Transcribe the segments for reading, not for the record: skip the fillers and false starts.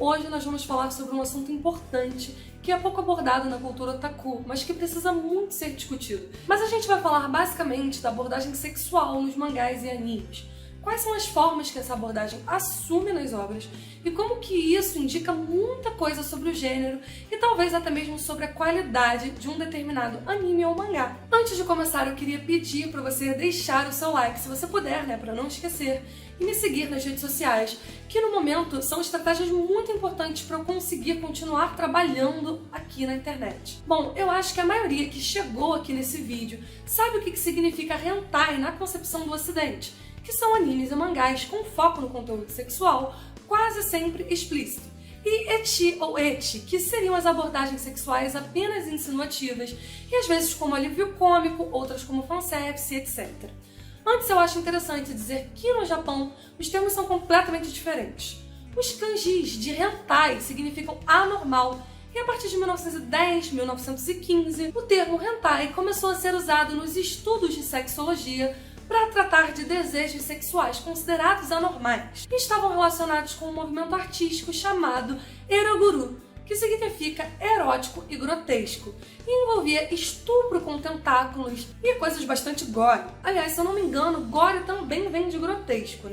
Hoje nós vamos falar sobre um assunto importante que é pouco abordado na cultura otaku, mas que precisa muito ser discutido. Mas a gente vai falar basicamente da abordagem sexual nos mangás e animes. Quais são as formas que essa abordagem assume nas obras e como que isso indica muita coisa sobre o gênero e talvez até mesmo sobre a qualidade de um determinado anime ou mangá. Antes de começar, eu queria pedir para você deixar o seu like, se você puder, para não esquecer, e me seguir nas redes sociais, que no momento são estratégias muito importantes para eu conseguir continuar trabalhando aqui na internet. Bom, eu acho que a maioria que chegou aqui nesse vídeo sabe o que significa hentai na concepção do Ocidente, que são animes e mangás com foco no conteúdo sexual, quase sempre explícito. E ecchi ou ecchi, que seriam as abordagens sexuais apenas insinuativas, e às vezes como alívio cômico, outras como fanservice, etc. Antes, eu acho interessante dizer que no Japão os termos são completamente diferentes. Os kanjis de hentai significam anormal, e a partir de 1910, 1915, o termo hentai começou a ser usado nos estudos de sexologia para tratar de desejos sexuais considerados anormais, que estavam relacionados com um movimento artístico chamado eroguru, que significa erótico e grotesco, e envolvia estupro com tentáculos e coisas bastante gore. Aliás, se eu não me engano, gore também vem de grotesco,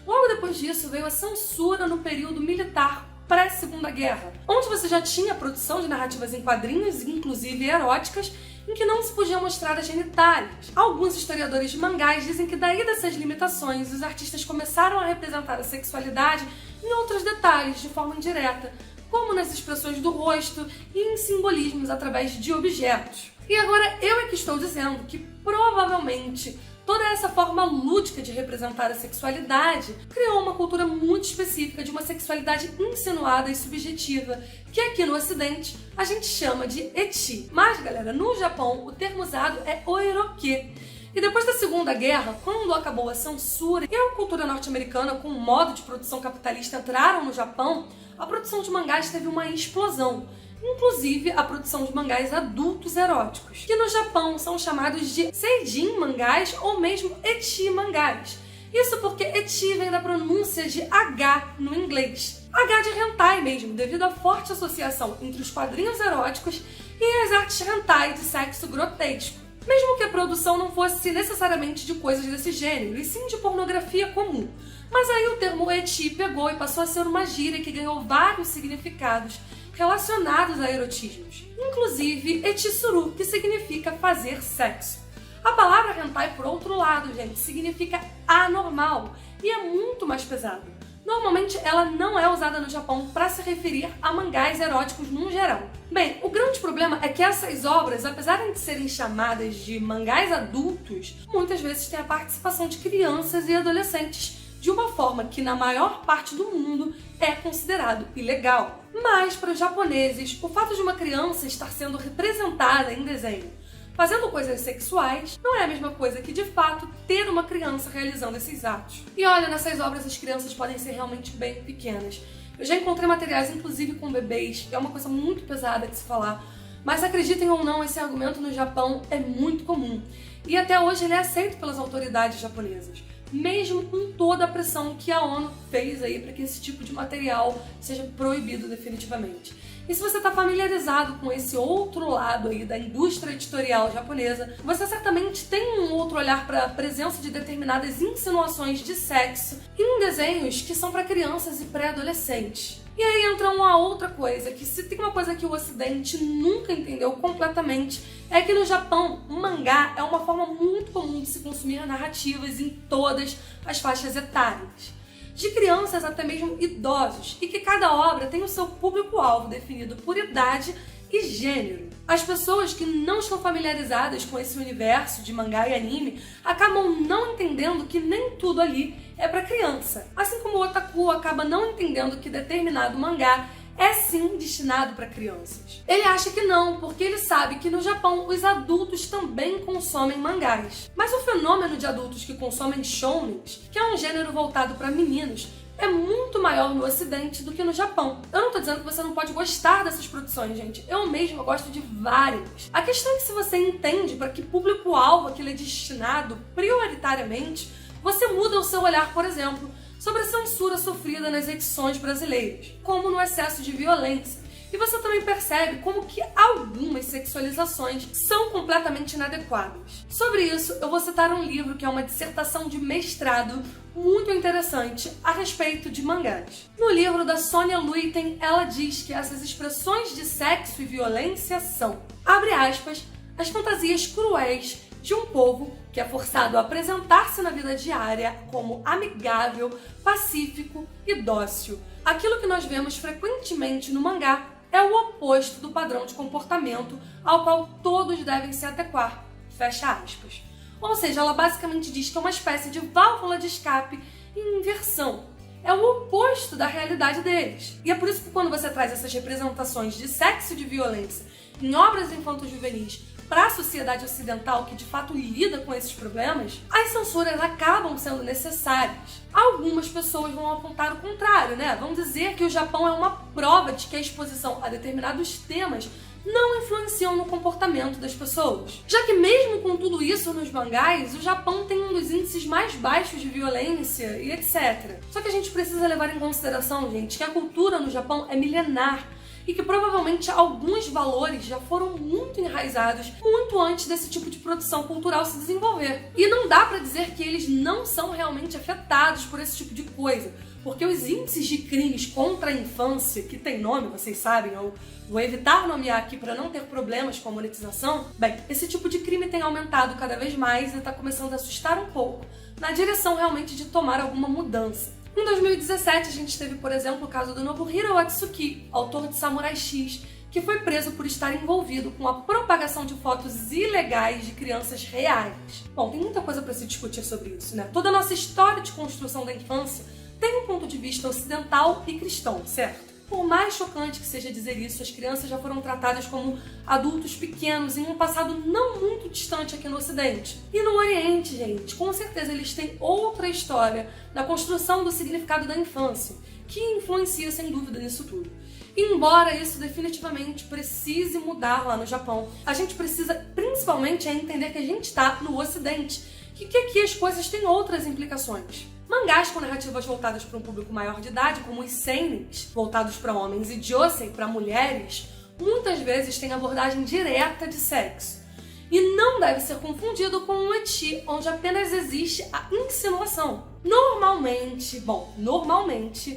Logo depois disso veio a censura no período militar pré-Segunda Guerra, onde você já tinha a produção de narrativas em quadrinhos, inclusive eróticas, em que não se podia mostrar as genitálias. Alguns historiadores de mangás dizem que daí dessas limitações, os artistas começaram a representar a sexualidade em outros detalhes, de forma indireta, como nas expressões do rosto e em simbolismos através de objetos. E agora eu é que estou dizendo que provavelmente toda essa forma lúdica de representar a sexualidade criou uma cultura muito específica de uma sexualidade insinuada e subjetiva, que aqui no Ocidente a gente chama de ecchi. Mas, galera, no Japão o termo usado é oeroke. E depois da Segunda Guerra, quando acabou a censura e a cultura norte-americana com o modo de produção capitalista entraram no Japão, a produção de mangás teve uma explosão. Inclusive a produção de mangás adultos eróticos, que no Japão são chamados de seijin mangás ou mesmo ecchi mangás. Isso porque ecchi vem da pronúncia de H no inglês. H de hentai mesmo, devido à forte associação entre os quadrinhos eróticos e as artes hentai de sexo grotesco. Mesmo que a produção não fosse necessariamente de coisas desse gênero, e sim de pornografia comum. Mas aí o termo ecchi pegou e passou a ser uma gíria que ganhou vários significados relacionados a erotismos, inclusive echitsuru, que significa fazer sexo. A palavra hentai, por outro lado, gente, significa anormal e é muito mais pesada. Normalmente ela não é usada no Japão para se referir a mangás eróticos no geral. Bem, o grande problema é que essas obras, apesar de serem chamadas de mangás adultos, muitas vezes têm a participação de crianças e adolescentes, de uma forma que na maior parte do mundo é considerado ilegal. Mas para os japoneses, o fato de uma criança estar sendo representada em desenho fazendo coisas sexuais não é a mesma coisa que, de fato, ter uma criança realizando esses atos. E olha, nessas obras as crianças podem ser realmente bem pequenas. Eu já encontrei materiais, inclusive com bebês, que é uma coisa muito pesada de se falar, mas acreditem ou não, esse argumento no Japão é muito comum. E até hoje ele é aceito pelas autoridades japonesas, mesmo com toda a pressão que a ONU fez aí para que esse tipo de material seja proibido definitivamente. E se você está familiarizado com esse outro lado aí da indústria editorial japonesa, você certamente tem um outro olhar para a presença de determinadas insinuações de sexo em desenhos que são para crianças e pré-adolescentes. E aí entra uma outra coisa, que se tem uma coisa que o Ocidente nunca entendeu completamente, é que no Japão, o mangá é uma forma muito comum de se consumir narrativas em todas as faixas etárias, de crianças até mesmo idosos, e que cada obra tem o seu público-alvo definido por idade e gênero. As pessoas que não estão familiarizadas com esse universo de mangá e anime acabam não entendendo que nem tudo ali é para criança. Assim como o otaku acaba não entendendo que determinado mangá é sim destinado para crianças. Ele acha que não, porque ele sabe que no Japão os adultos também consomem mangás. Mas o fenômeno de adultos que consomem shounens, que é um gênero voltado para meninos, é muito maior no Ocidente do que no Japão. Eu não tô dizendo que você não pode gostar dessas produções, gente. Eu mesma gosto de várias. A questão é que se você entende para que público-alvo aquilo é destinado prioritariamente, você muda o seu olhar, por exemplo, sobre a censura sofrida nas edições brasileiras, como no excesso de violência. E você também percebe como que algumas sexualizações são completamente inadequadas. Sobre isso, eu vou citar um livro que é uma dissertação de mestrado muito interessante a respeito de mangás. No livro da Sonia Luiten, ela diz que essas expressões de sexo e violência são, abre aspas, as fantasias cruéis de um povo que é forçado a apresentar-se na vida diária como amigável, pacífico e dócil. Aquilo que nós vemos frequentemente no mangá é o oposto do padrão de comportamento ao qual todos devem se adequar. Fecha aspas. Ou seja, ela basicamente diz que é uma espécie de válvula de escape em inversão. É o oposto da realidade deles. E é por isso que quando você traz essas representações de sexo e de violência em obras infanto-juvenis para a sociedade ocidental que de fato lida com esses problemas, as censuras acabam sendo necessárias. Algumas pessoas vão apontar o contrário, né? Vão dizer que o Japão é uma prova de que a exposição a determinados temas não influenciam no comportamento das pessoas. Já que mesmo com tudo isso nos mangás, o Japão tem um dos índices mais baixos de violência e etc. Só que a gente precisa levar em consideração, gente, que a cultura no Japão é milenar e que provavelmente alguns valores já foram muito enraizados muito antes desse tipo de produção cultural se desenvolver. E não dá pra dizer que eles não são realmente afetados por esse tipo de coisa, porque os índices de crimes contra a infância, que tem nome, vocês sabem, eu vou evitar nomear aqui para não ter problemas com a monetização, bem, esse tipo de crime tem aumentado cada vez mais e está começando a assustar um pouco, na direção realmente de tomar alguma mudança. Em 2017, a gente teve, por exemplo, o caso do Nobuhiro Atsuki, autor de Samurai X, que foi preso por estar envolvido com a propagação de fotos ilegais de crianças reais. Bom, tem muita coisa para se discutir sobre isso, né? Toda a nossa história de construção da infância tem um ponto de vista ocidental e cristão, certo? Por mais chocante que seja dizer isso, as crianças já foram tratadas como adultos pequenos em um passado não muito distante aqui no Ocidente. E no Oriente, gente, com certeza eles têm outra história na construção do significado da infância, que influencia sem dúvida nisso tudo. E embora isso definitivamente precise mudar lá no Japão, a gente precisa principalmente entender que a gente está no Ocidente e que aqui as coisas têm outras implicações. Mangás com narrativas voltadas para um público maior de idade, como os seinens, voltados para homens, e josei, para mulheres, muitas vezes têm abordagem direta de sexo. E não deve ser confundido com um ecchi, onde apenas existe a insinuação. Normalmente,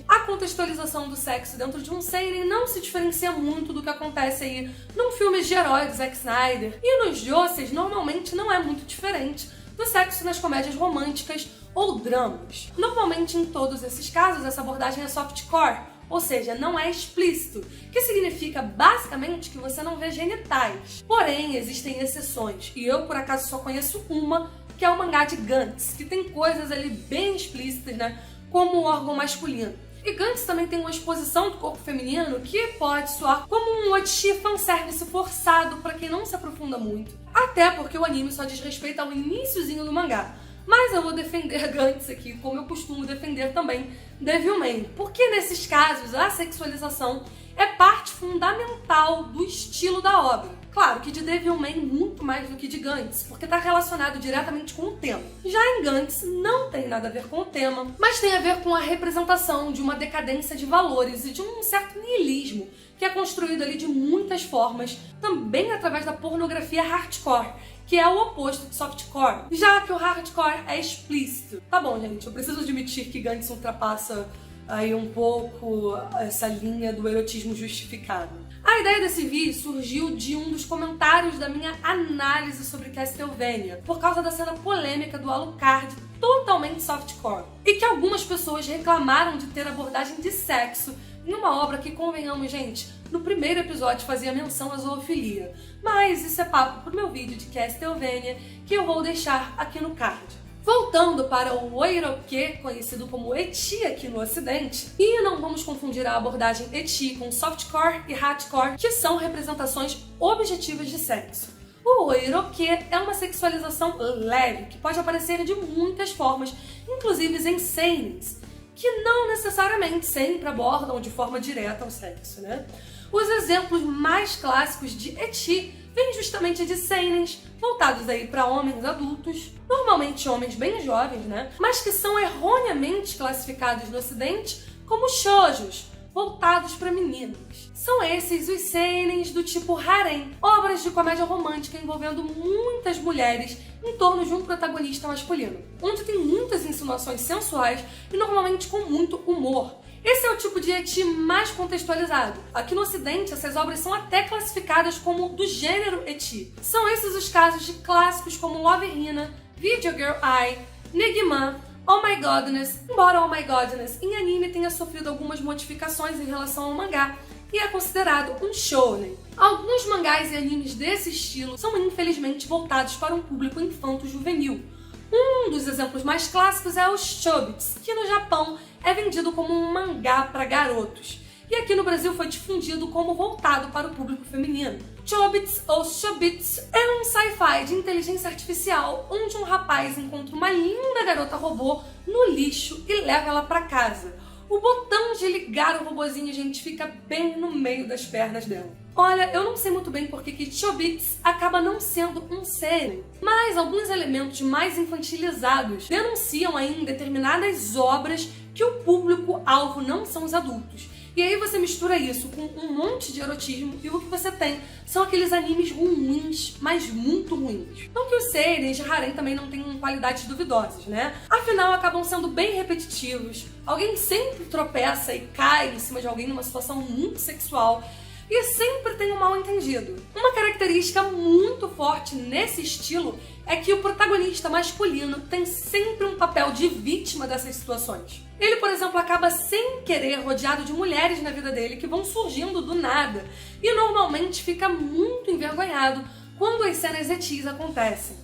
a contextualização do sexo dentro de um seinen não se diferencia muito do que acontece aí num filme de herói do Zack Snyder. E nos joseis, normalmente não é muito diferente do sexo nas comédias românticas ou dramas. Normalmente, em todos esses casos, essa abordagem é softcore, ou seja, não é explícito, que significa basicamente que você não vê genitais. Porém, existem exceções, e eu por acaso só conheço uma, que é o mangá de Gantz, que tem coisas ali bem explícitas, né, como o órgão masculino. E Gantz também tem uma exposição do corpo feminino que pode soar como um ecchi fanservice forçado para quem não se aprofunda muito. Até porque o anime só diz respeito ao iniciozinho do mangá. Mas eu vou defender Gantz aqui, como eu costumo defender também Devilman, porque nesses casos a sexualização é parte fundamental do estilo da obra. Claro que de Devilman muito mais do que de Gantz, porque está relacionado diretamente com o tema. Já em Gantz não tem nada a ver com o tema, mas tem a ver com a representação de uma decadência de valores e de um certo niilismo que é construído ali de muitas formas, também através da pornografia hardcore, que é o oposto de softcore, já que o hardcore é explícito. Tá bom, gente, eu preciso admitir que Gantz ultrapassa aí um pouco essa linha do erotismo justificado. A ideia desse vídeo surgiu de um dos comentários da minha análise sobre Castlevania, por causa da cena polêmica do Alucard totalmente softcore, e que algumas pessoas reclamaram de ter abordagem de sexo em uma obra que, convenhamos, gente, no primeiro episódio fazia menção à zoofilia. Mas isso é papo pro meu vídeo de Castlevania, que eu vou deixar aqui no card. Voltando para o oiroke, conhecido como ecchi aqui no Ocidente, e não vamos confundir a abordagem ecchi com softcore e hardcore, que são representações objetivas de sexo. O oiroke é uma sexualização leve, que pode aparecer de muitas formas, inclusive em seinens, que não necessariamente sempre abordam de forma direta o sexo, né? Os exemplos mais clássicos de ecchi vêm justamente de seinens, voltados aí para homens adultos, normalmente homens bem jovens, né? Mas que são erroneamente classificados no ocidente como shoujos, voltados para meninas. São esses os seinens do tipo harem, obras de comédia romântica envolvendo muitas mulheres em torno de um protagonista masculino, onde tem muitas insinuações sensuais e normalmente com muito humor. Esse é o tipo de ecchi mais contextualizado. Aqui no ocidente, essas obras são até classificadas como do gênero ecchi. São esses os casos de clássicos como Love Hina, Video Girl Ai, Negima, Oh My Godness, embora Oh My Godness em anime tenha sofrido algumas modificações em relação ao mangá e é considerado um shounen. Alguns mangás e animes desse estilo são infelizmente voltados para um público infanto-juvenil. Um dos exemplos mais clássicos é o Chobits, que no Japão é vendido como um mangá para garotos, e aqui no Brasil foi difundido como voltado para o público feminino. Chobits ou Chobits é um sci-fi de inteligência artificial onde um rapaz encontra uma linda garota robô no lixo e leva ela para casa. O botão de ligar o robozinho, gente, fica bem no meio das pernas dela. Olha, eu não sei muito bem porque que Chobits acaba não sendo um seinen, mas alguns elementos mais infantilizados denunciam aí em determinadas obras que o público-alvo não são os adultos. E aí você mistura isso com um monte de erotismo e o que você tem são aqueles animes ruins, mas muito ruins. Não que os seinens de harem também não tenham qualidades duvidosas, né? Afinal, acabam sendo bem repetitivos. Alguém sempre tropeça e cai em cima de alguém numa situação muito sexual. E sempre tem um mal-entendido. Uma característica muito forte nesse estilo é que o protagonista masculino tem sempre um papel de vítima dessas situações. Ele, por exemplo, acaba sem querer rodeado de mulheres na vida dele que vão surgindo do nada e normalmente fica muito envergonhado quando as cenas ecchis acontecem.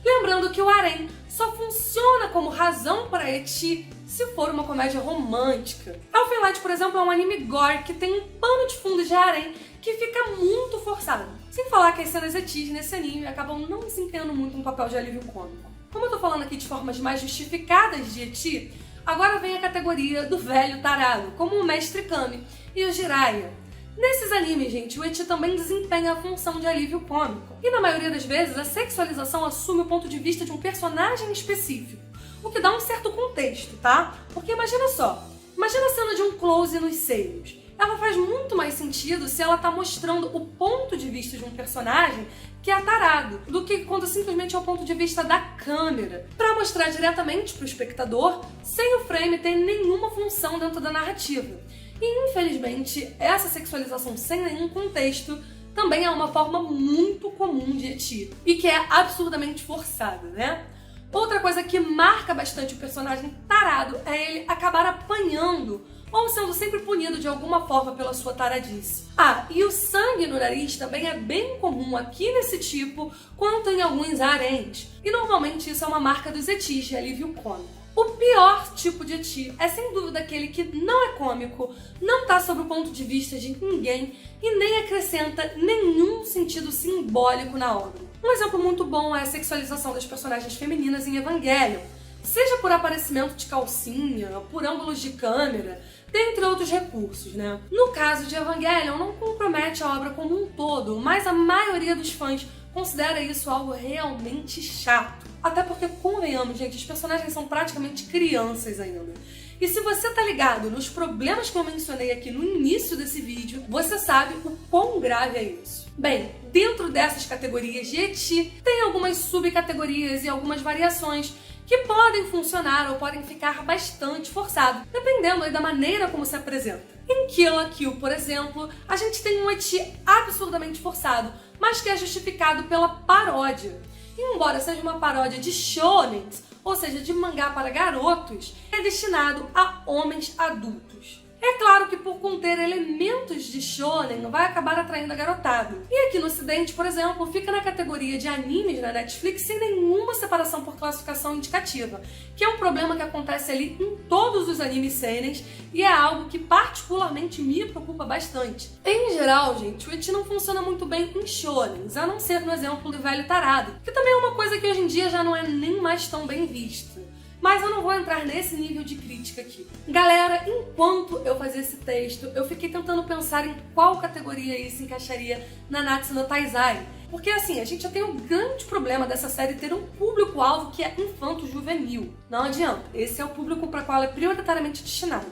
Lembrando que o harem só funciona como razão para ecchi se for uma comédia romântica. Elfen Light, por exemplo, é um anime gore que tem um pano de fundo de harem que fica muito forçado. Sem falar que as cenas ecchis nesse anime acabam não desempenhando muito um papel de alívio cômico. Como eu tô falando aqui de formas mais justificadas de ecchi, agora vem a categoria do velho tarado, como o Mestre Kami e o Jiraiya. Nesses animes, gente, o ecchi também desempenha a função de alívio cômico. E na maioria das vezes, a sexualização assume o ponto de vista de um personagem específico, o que dá um certo contexto, tá? Porque imagina só, imagina a cena de um close nos seios. Ela faz muito mais sentido se ela tá mostrando o ponto de vista de um personagem que é tarado, do que quando simplesmente é o ponto de vista da câmera, para mostrar diretamente pro espectador, sem o frame ter nenhuma função dentro da narrativa. E, infelizmente, essa sexualização sem nenhum contexto também é uma forma muito comum de ecchi, e que é absurdamente forçada, né? Outra coisa que marca bastante o personagem tarado é ele acabar apanhando ou sendo sempre punido de alguma forma pela sua taradice. Ah, e o sangue no nariz também é bem comum aqui nesse tipo, quanto em alguns haréns. E normalmente isso é uma marca dos echis de alívio cômico. O pior tipo de ecchi é sem dúvida aquele que não é cômico, não tá sob o ponto de vista de ninguém e nem acrescenta nenhum sentido simbólico na obra. Um exemplo muito bom é a sexualização das personagens femininas em Evangelion, seja por aparecimento de calcinha, por ângulos de câmera, dentre outros recursos, né? No caso de Evangelion, não compromete a obra como um todo, mas a maioria dos fãs considera isso algo realmente chato. Até porque, convenhamos, gente, os personagens são praticamente crianças ainda. E se você tá ligado nos problemas que eu mencionei aqui no início desse vídeo, você sabe o quão grave é isso. Bem, dentro dessas categorias de ecchi, tem algumas subcategorias e algumas variações que podem funcionar ou podem ficar bastante forçados, dependendo aí da maneira como se apresenta. Em Kill la Kill, por exemplo, a gente tem um ecchi absurdamente forçado, mas que é justificado pela paródia. E embora seja uma paródia de shonens, ou seja, de mangá para garotos, é destinado a homens adultos. É claro que por conter elementos de shonen vai acabar atraindo a garotada. E aqui no ocidente, por exemplo, fica na categoria de animes na Netflix sem nenhuma separação por classificação indicativa, que é um problema que acontece ali em todos os animes seinens e é algo que particularmente me preocupa bastante. Em geral, gente, o ecchi não funciona muito bem em shonens, a não ser no exemplo do velho tarado, que também é uma coisa que hoje em dia já não é nem mais tão bem vista. Mas eu não vou entrar nesse nível de crítica aqui. Galera, enquanto eu fazia esse texto, eu fiquei tentando pensar em qual categoria isso encaixaria na Natsu no Taizai. Porque assim, a gente já tem um grande problema dessa série ter um público-alvo que é infanto-juvenil. Não adianta, esse é o público para qual ela é prioritariamente destinado.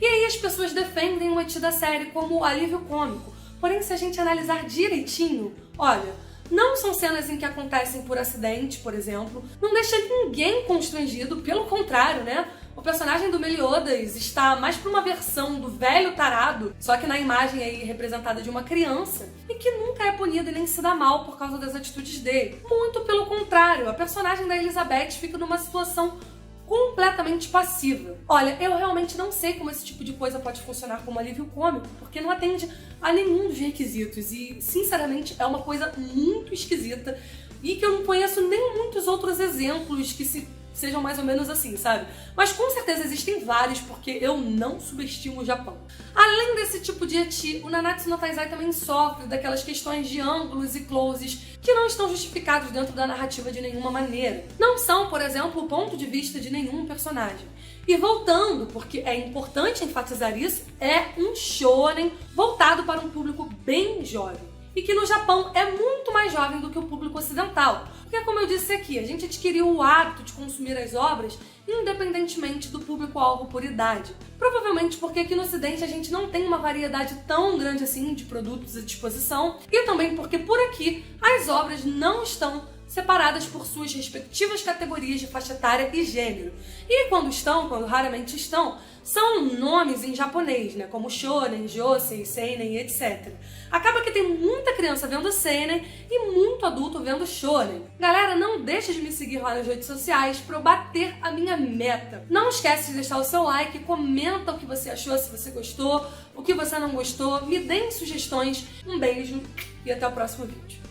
E aí as pessoas defendem o eti da série como alívio cômico. Porém, se a gente analisar direitinho, olha, não são cenas em que acontecem por acidente, por exemplo, não deixa ninguém constrangido, pelo contrário, né? O personagem do Meliodas está mais para uma versão do velho tarado, só que na imagem aí representada de uma criança, e que nunca é punido e nem se dá mal por causa das atitudes dele. Muito pelo contrário, a personagem da Elizabeth fica numa situação completamente passiva. Olha, eu realmente não sei como esse tipo de coisa pode funcionar como alívio cômico, porque não atende a nenhum dos requisitos e, sinceramente, é uma coisa muito esquisita e que eu não conheço nem muitos outros exemplos que sejam mais ou menos assim, sabe? Mas com certeza existem vários, porque eu não subestimo o Japão. Além desse tipo de eti, o Nanatsu no Taizai também sofre daquelas questões de ângulos e closes que não estão justificados dentro da narrativa de nenhuma maneira. Não são, por exemplo, o ponto de vista de nenhum personagem. E voltando, porque é importante enfatizar isso, é um shonen voltado para um público bem jovem. E que no Japão é muito mais jovem do que o público ocidental. Porque, como eu disse aqui, a gente adquiriu o hábito de consumir as obras independentemente do público-alvo por idade. Provavelmente porque aqui no Ocidente a gente não tem uma variedade tão grande assim de produtos à disposição, e também porque por aqui as obras não estão separadas por suas respectivas categorias de faixa etária e gênero. E quando raramente estão, são nomes em japonês, né, como shonen, josei, seinen, etc. Acaba que tem muita criança vendo seinen e muito adulto vendo shonen. Galera, não deixe de me seguir lá nas redes sociais para eu bater a minha meta. Não esquece de deixar o seu like, comenta o que você achou, se você gostou, o que você não gostou, me deem sugestões. Um beijo e até o próximo vídeo.